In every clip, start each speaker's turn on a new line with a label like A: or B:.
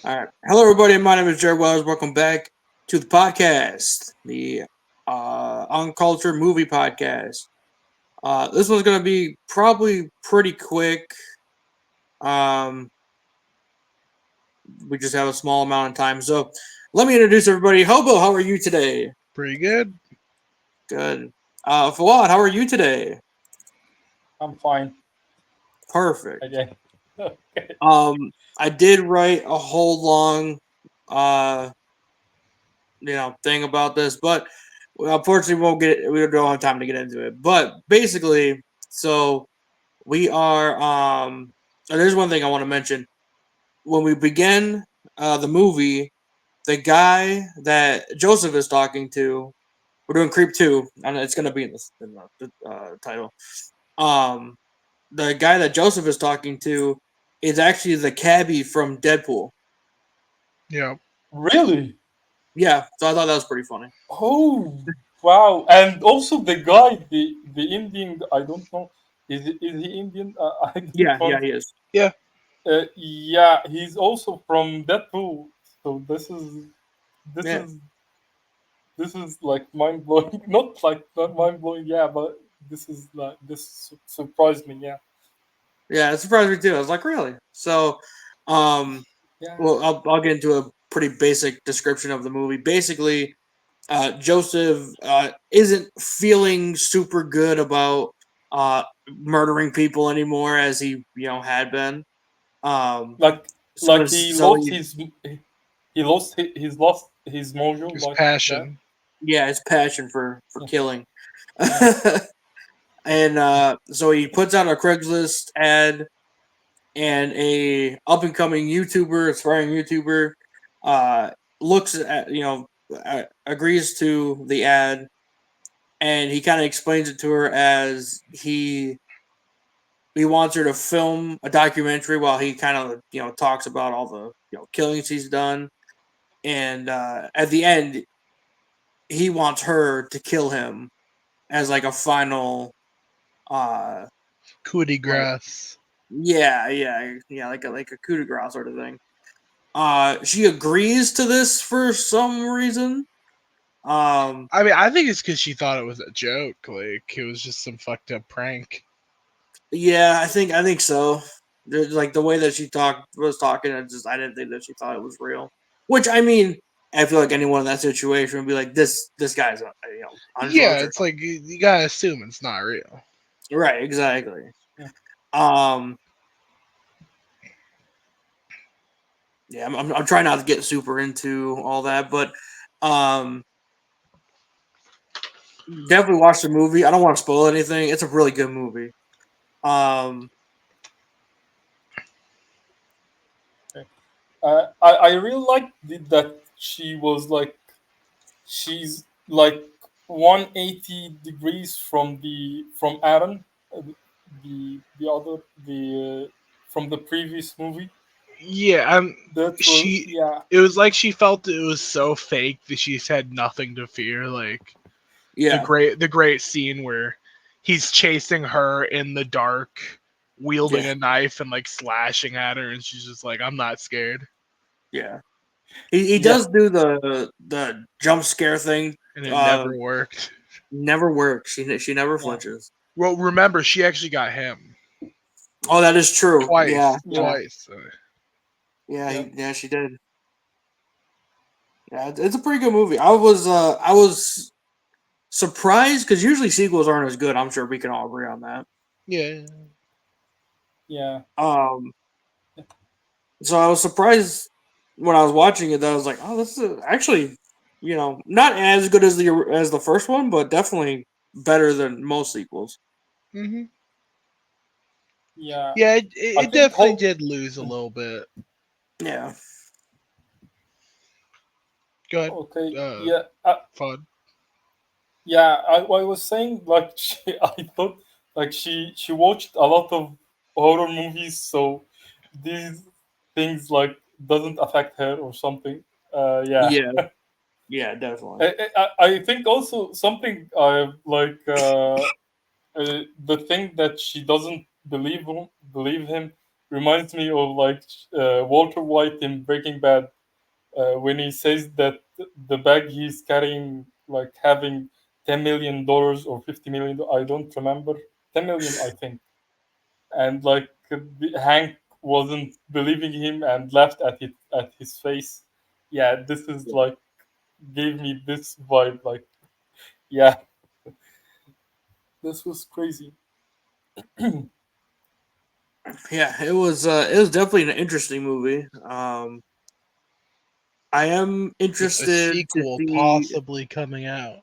A: All right. Hello, everybody. My name is Jared Wells. Welcome back to the podcast, the Uncultured Movie Podcast. This one's going to be probably pretty quick. Um, we just have a small amount of time. So let me introduce everybody. Hobo, how are you today?
B: Pretty good.
A: Good. Fawad, how are you today?
C: I'm fine
A: Perfect.
C: again. Okay.
A: I did write a whole long, uh, thing about this, but unfortunately, we don't have time to get into it. But basically, so we are. There's one thing I want to mention. When we begin the movie, the guy that Joseph is talking to, we're doing Creep 2, and it's going to be in the title. Um, the guy that Joseph is talking to is actually the cabbie from Deadpool.
B: Yeah.
C: Really?
A: Yeah, so I thought that was pretty funny.
C: Oh, wow! And also the guy, the Indian. I don't know. Is he Indian? I don't
A: Yeah,
C: want.
A: he is.
B: Yeah.
C: Yeah, he's also from Deadpool. So this
A: Yeah,
C: is this is like mind blowing. Not mind blowing. Yeah, but this surprised me. Yeah.
A: yeah, it surprised me too. I was like, really? So, um,
C: Yeah.
A: well, I'll get into a pretty basic description of the movie. Basically, Joseph isn't feeling super good about murdering people anymore as he had been. Um,
C: Like
A: so
C: like
A: so he
C: he's lost his mojo
B: His
C: like that.
B: passion.
A: yeah, his passion for
C: Yeah.
A: killing.
C: Yeah.
A: And so he puts out a Craigslist ad, and a up and coming YouTuber, aspiring YouTuber, uh, looks at agrees to the ad, and he kind of explains it to her as he wants her to film a documentary while he kind of talks about all the killings he's done, and at the end he wants her to kill him as like a final uh
B: Coup de
A: like
B: grace.
A: yeah, like a coup de grace sort of thing. She agrees to this for some reason. Um,
B: I mean, I think it's because she thought it was a joke. Like, it was just some fucked up prank.
A: yeah, I think so. Like the way that she was talking, I didn't think that she thought it was real. Which I mean, I feel like anyone in that situation would be like, this guy's on
B: Yeah,
A: drugs or
B: it's like you gotta assume it's not real.
A: something. Right, exactly.
C: Yeah.
A: Um, yeah, I'm trying not to get super into all that, but um, definitely watch the movie. I don't want to spoil anything. It's a really good movie. Um,
C: Okay. I really like that she was like she's like 180 degrees from Aaron, the other the from the previous movie.
B: Yeah,
C: That was
B: she.
C: yeah.
B: It was like she felt it was so fake that she had nothing to fear. Like
A: yeah,
B: the great scene where he's chasing her in the dark, wielding
A: yeah,
B: a knife and like slashing at her, and she's just like, "I'm not scared,"
A: yeah. He
C: Yeah.
A: does do the jump scare thing.
B: and it
A: Uh,
B: never worked.
A: never works. She never
C: Yeah.
A: flinches.
B: Well, remember, she actually got him
A: Oh, that is true. Yeah,
B: twice,
C: Yeah.
A: yeah,
B: twice.
A: yeah.
C: Yeah.
A: Yeah, she did. Yeah, it's a pretty good movie. I was surprised because usually sequels aren't as good. I'm sure we can all agree on that.
B: Yeah,
C: Yeah.
A: Um, so I was surprised when I was watching it that I was like, oh, this is actually, not as good as the first one, but definitely better than most sequels.
B: hmm
C: Yeah.
B: yeah.
C: I
B: It
C: think
B: definitely
C: whole
B: did lose a little bit.
A: Yeah,
B: Go ahead,
C: okay.
B: uh,
C: Yeah.
B: Fun.
C: Yeah, I was saying like I thought like she watched a lot of horror movies, so these things like doesn't affect her or something. Yeah,
A: yeah, yeah, definitely.
C: I think also something the thing that she doesn't believe him reminds me of like Walter White in Breaking Bad when he says that the bag he's carrying, like having $10 million or 50 million, I don't remember, 10 million, I think, and like Hank wasn't believing him and laughed at his face. Yeah, this is like gave me this vibe. Like, yeah, this was crazy.
A: Yeah, it was definitely an interesting movie. I am
B: With a
A: interested to
B: sequel
A: see.
B: possibly coming out.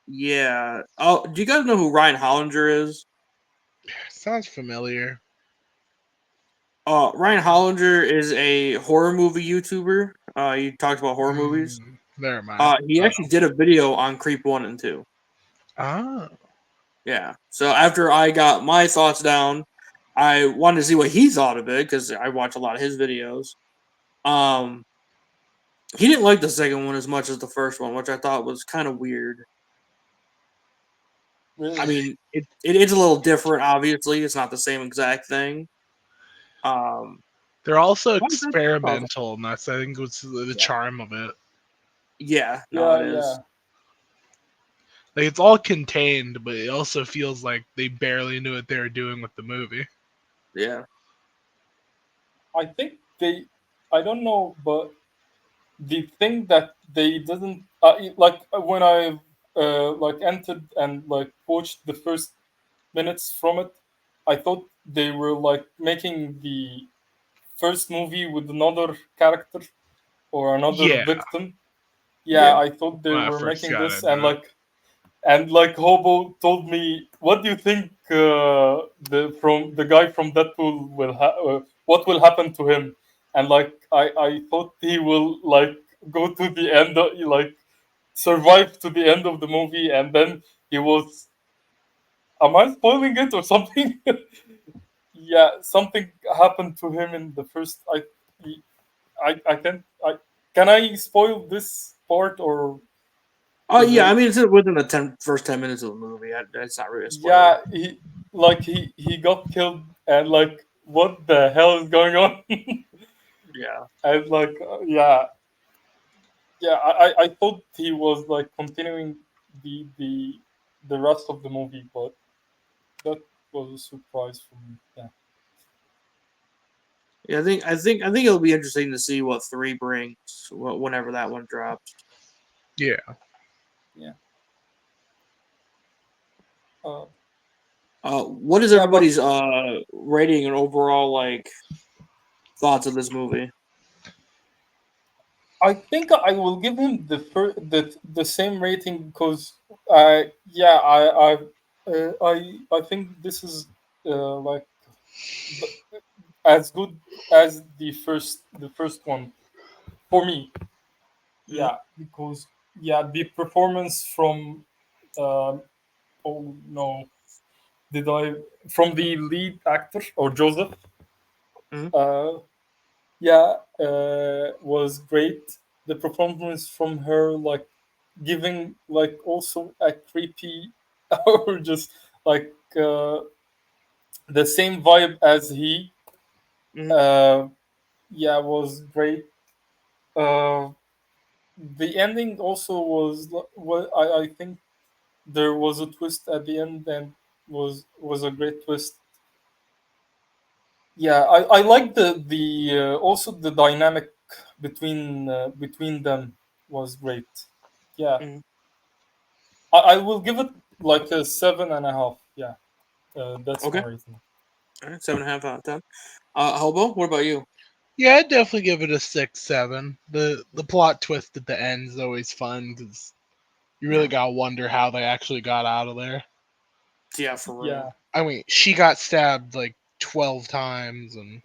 A: Yeah. Oh, do you guys know who Ryan Hollinger is?
B: Sounds familiar.
A: Ryan Hollinger is a horror movie YouTuber. He talks about horror movies.
B: Never mind.
A: He actually did a video on Creep 1 and 2.
B: Ah,
A: Yeah. So after I got my thoughts down, I wanted to see what he thought of it because I watch a lot of his videos. Um, he didn't like the second one as much as the first one, which I thought was kind of weird. I
C: Really?
A: mean, it is a little different. Obviously, it's not the same exact thing. Um,
B: they're also
A: but
B: experimental, and that's I think was the
A: yeah,
B: charm of it.
A: yeah, no,
C: Yeah,
A: it is.
C: yeah.
B: Like it's all contained, but it also feels like they barely knew what they were doing with the movie.
A: Yeah.
C: I think they. I don't know, but the thing that they didn't like when I like entered and like watched the first minutes from it, I thought they were like making the first movie with another character or another
B: Yeah,
C: victim. Yeah,
A: Yeah.
C: I thought they
B: when I
C: were
B: first
C: making
B: got
C: this,
B: into it.
C: and like Hobo told me, "What do you think the guy from Deadpool what will happen to him?" And like I thought he will like go to the end, like survive to the end of the movie, and then he was. Am I spoiling it or something? Yeah, something happened to him in the first. I can can I spoil this part or
A: Oh
C: is
A: yeah, I
C: it?
A: mean it's within the first 10 minutes of the movie. That's not really a spoiler.
C: Yeah, he got killed, and like what the hell is going on?
A: Yeah.
C: And like yeah, I thought he was like continuing the rest of the movie, but that was a surprise for me. Yeah,
A: Yeah, I think it'll be interesting to see what 3 brings whenever that one drops.
B: Yeah,
C: yeah, uh,
A: What is
C: yeah. But
A: everybody's rating and overall like thoughts of this movie?
C: I think I will give him the same rating because yeah I think this is like th- as good as the first one for me.
A: Mm,
C: Yeah, because yeah, the performance from oh no, did I from the lead actor or Joseph?
A: mm,
C: Uh, yeah, was great. The performance from her, like giving like also a creepy or just like the same vibe as he.
A: mm,
C: Uh, yeah, was great. Uh, the ending also was what I think there was a twist at the end and was a great twist. Yeah, I like the also the dynamic between them was great. Yeah,
A: mm.
C: I will give it like a 7.5. Yeah, that's my
A: Okay.
C: rating.
A: All right, 7.5 out of 10. Hobo, what about you?
B: yeah, I'd definitely give it a 6, 7. The plot twist at the end is always fun because you really
A: Yeah.
B: gotta wonder how they actually got out of there.
A: Yeah, for real.
C: Yeah,
B: I mean, she got stabbed like 12 times, and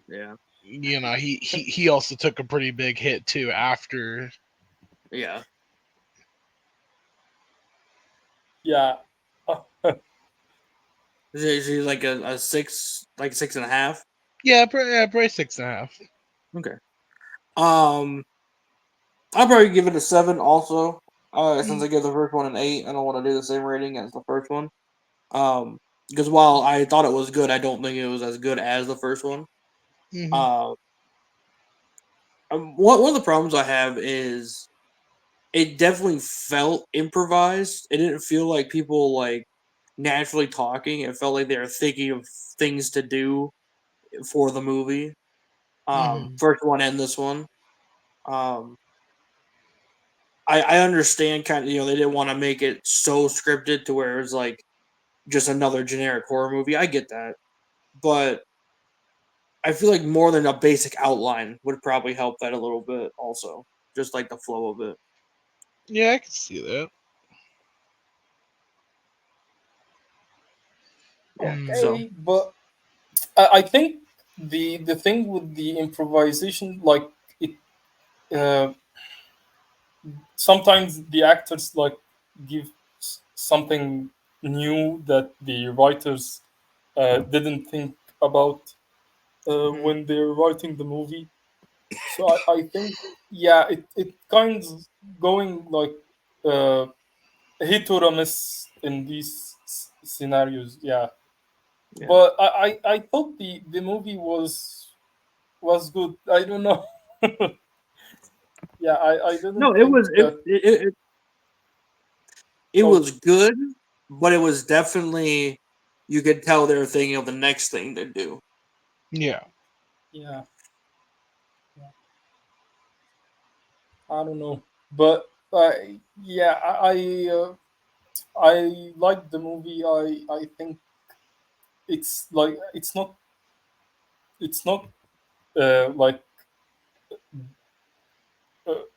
A: Yeah.
B: he also took a pretty big hit too after.
A: Yeah.
C: yeah,
A: Is he like a 6, like 6.5?
B: Yeah, probably 6.5.
A: Okay. Um, I'll probably give it a 7 also. Since I gave the first one an 8, I don't want to do the same rating as the first one. Because while I thought it was good, I don't think it was as good as the first one.
B: Hmm.
A: Uh, one of the problems I have is it definitely felt improvised. It didn't feel like people like naturally talking. It felt like they were thinking of things to do for the movie.
B: Hmm.
A: First one and this one. Um, I understand kind of they didn't want to make it so scripted to where it's like just another generic horror movie. I get that, but I feel like more than a basic outline would probably help that a little bit. Also, just like the flow of it.
B: Yeah, I can see that.
A: Yeah.
B: Hmm.
A: So.
C: Okay, but I think the thing with the improvisation, like it, uh, sometimes the actors like give something new that the writers didn't think about
A: Mhm.
C: when they're writing the movie. So I think yeah, it kind of going like uh, hit or a miss in these scenarios. Yeah,
A: Yeah.
C: but I thought the movie was good. I don't know. Yeah, I
A: No,
C: didn't
A: it
C: think
A: was
C: that.
A: it
C: Oh
A: was good, but it was definitely you could tell they were thinking of the next thing to do.
B: Yeah.
C: yeah, yeah, I don't know, but yeah, I like the movie. I think it's like it's not like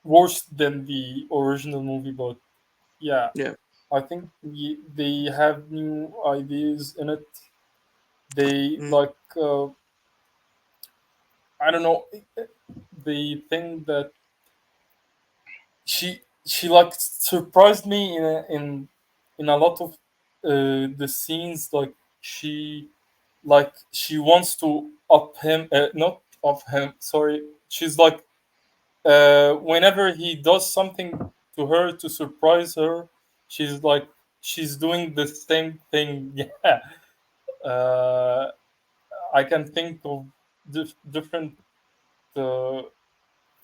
C: worse than the original movie, but yeah,
A: Yeah.
C: I think they have new ideas in it. They
A: Mm,
C: like I don't know. The thing that she like surprised me in a lot of the scenes. Like she wants to up him, not up him. Sorry, she's like whenever he does something to her to surprise her, she's like she's doing the same thing. Yeah, uh, I can think of different uh,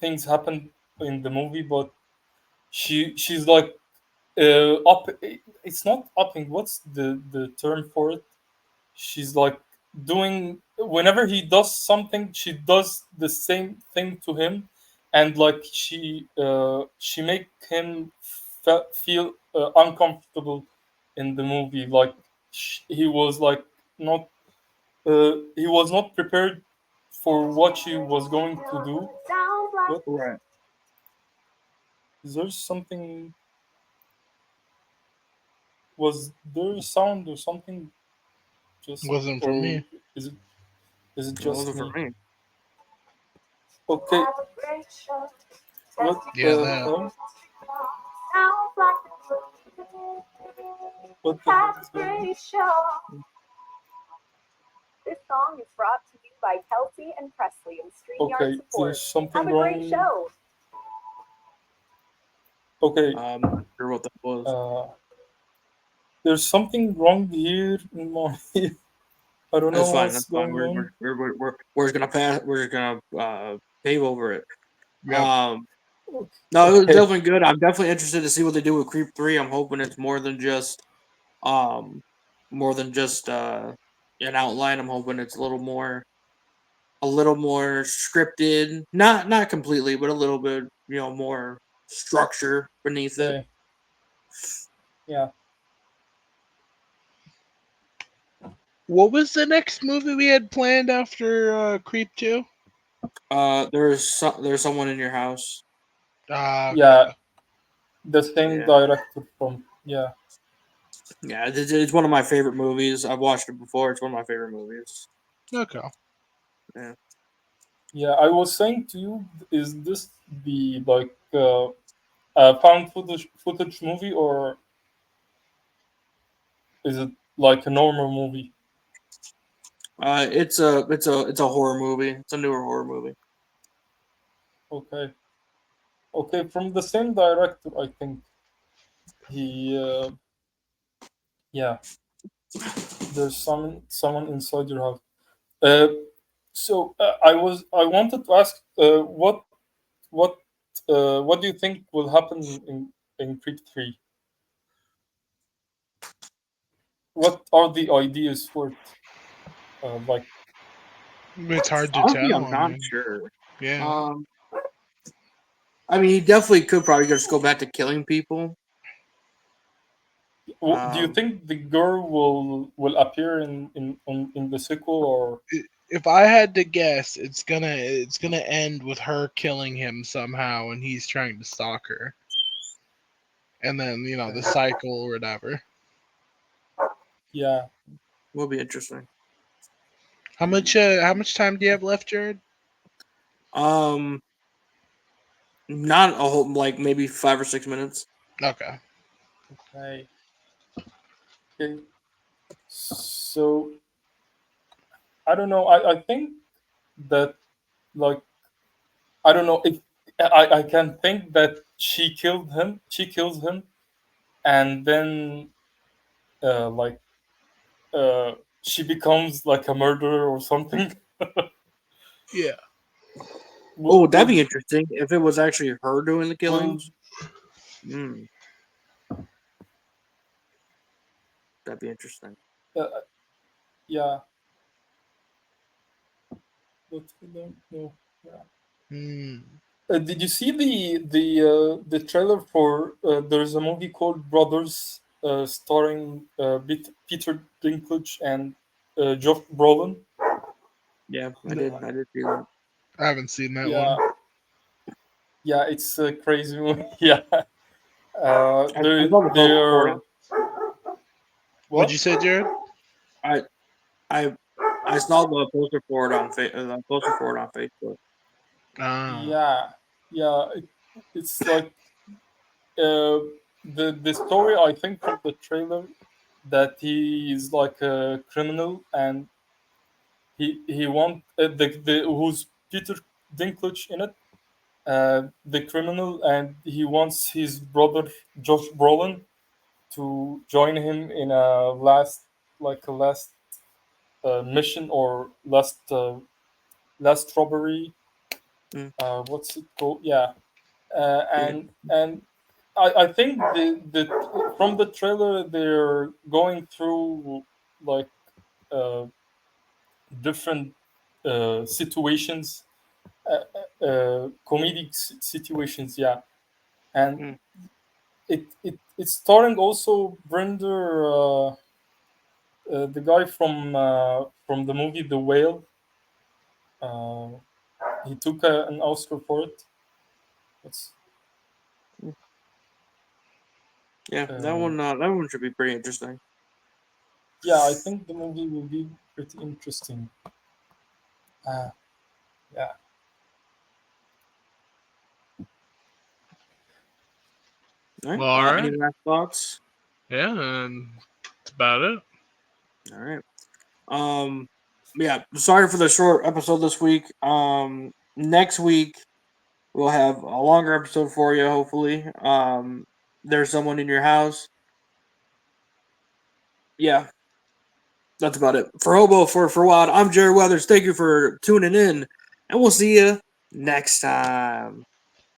C: things happen in the movie, but she's like up. It's not upping. What's the term for it? She's like doing whenever he does something, she does the same thing to him, and like she make him feel uncomfortable in the movie. Like he was like not he was not prepared for what she was going to do. What
A: right.
C: is there something? Was there a sound or something? Just
B: Wasn't for
C: or
B: me.
C: is it is it
A: It
C: just
A: wasn't for
C: me?
A: me.
C: Okay. What
B: Yeah,
C: the
B: that.
C: hell? What the hell is going on? Okay, there's something wrong. Okay,
A: Not sure what that was.
C: uh, there's something wrong here in my. I don't
A: That's
C: know
A: fine.
C: what's
A: That's fine.
C: going on.
A: We're just gonna pass. We're just gonna pave over it.
B: Yep.
A: Um, no, it was
C: Okay,
A: definitely good. I'm definitely interested to see what they do with Creep 3. I'm hoping it's um more than just an outline. I'm hoping it's a little more scripted. Not completely, but a little bit, more structure beneath it.
C: okay, yeah.
B: What was the next movie we had planned after Creep 2?
A: There's someone in your house.
B: Ah,
C: Yeah,
B: okay.
C: the same
A: Yeah.
C: director from yeah.
A: Yeah, it's one of my favorite movies. I've watched it before. It's one of my favorite movies.
B: Okay.
A: Yeah.
C: Yeah, I was saying to you, is this the like found footage movie, or is it like a normal movie?
A: It's a horror movie. It's a newer horror movie.
C: Okay, okay, from the same director, I think he yeah. There's someone inside your house. Uh, So I wanted to ask, what what do you think will happen in Creed 3? What are the ideas for it? Like,
B: It's hard to
A: Honestly,
B: tell.
A: I'm
B: I
A: not
B: mean,
A: sure.
B: yeah.
A: Um, I mean, he definitely could probably just go back to killing people.
C: do you
A: Um,
C: think the girl will appear in the sequel, or
B: If I had to guess, it's gonna end with her killing him somehow, and he's trying to stalk her, and then the cycle or whatever.
C: yeah?
A: will be interesting.
B: How much time do you have left, Jared?
A: Um, not a whole like maybe 5 or 6 minutes.
B: Okay.
C: Okay. Okay. So I don't know. I think that, like, I don't know if I can think that she killed him. She kills him, and then like she becomes like a murderer or something.
B: Yeah.
A: Oh, that'd
C: Will
A: be interesting if it was actually her doing the
C: will
A: killings. Hmm, that'd be interesting.
C: uh, yeah, but I don't know. Yeah.
B: Hmm.
C: Did you see the trailer for there's a movie called Brothers, starring Peter Dinklage and Josh Brolin?
A: Yeah, I
B: No,
A: did. I did see that.
B: I haven't seen that
C: Yeah,
B: one.
C: yeah, it's a crazy movie. Yeah,
A: I saw the poster for it
C: they're
A: on.
B: What'd you
C: what?
B: say, Jared?
A: I I I saw the poster for it on the poster for it on Facebook.
B: Ah.
C: Yeah, yeah, it's like uh, the story, I think, from the trailer, that he is like a criminal, and he want the who's Peter Dinklage in it, the criminal, and he wants his brother Josh Brolin to join him in a last mission, or last robbery.
A: Mm,
C: What's it called? Yeah,
A: yeah.
C: and I think the from the trailer they're going through, like, uh, different situations, comedic situations, yeah, and
A: Mm.
C: it's starring also Brender, the guy from the movie The Whale. Uh, he took an Oscar for it. It's
A: Yeah,
C: uh,
A: that one should be pretty interesting.
C: yeah, I think the movie will be pretty interesting. Uh, yeah.
A: All right.
B: Well, all
A: Any
B: right.
A: last thoughts?
B: Yeah, and that's about it.
A: All right. Um, yeah. Sorry for the short episode this week. Next week we'll have a longer episode for you. Hopefully. There's someone in your house. Yeah, that's about it. For Hobo, for Wild, I'm Jared Weathers. Thank you for tuning in, and we'll see you next time.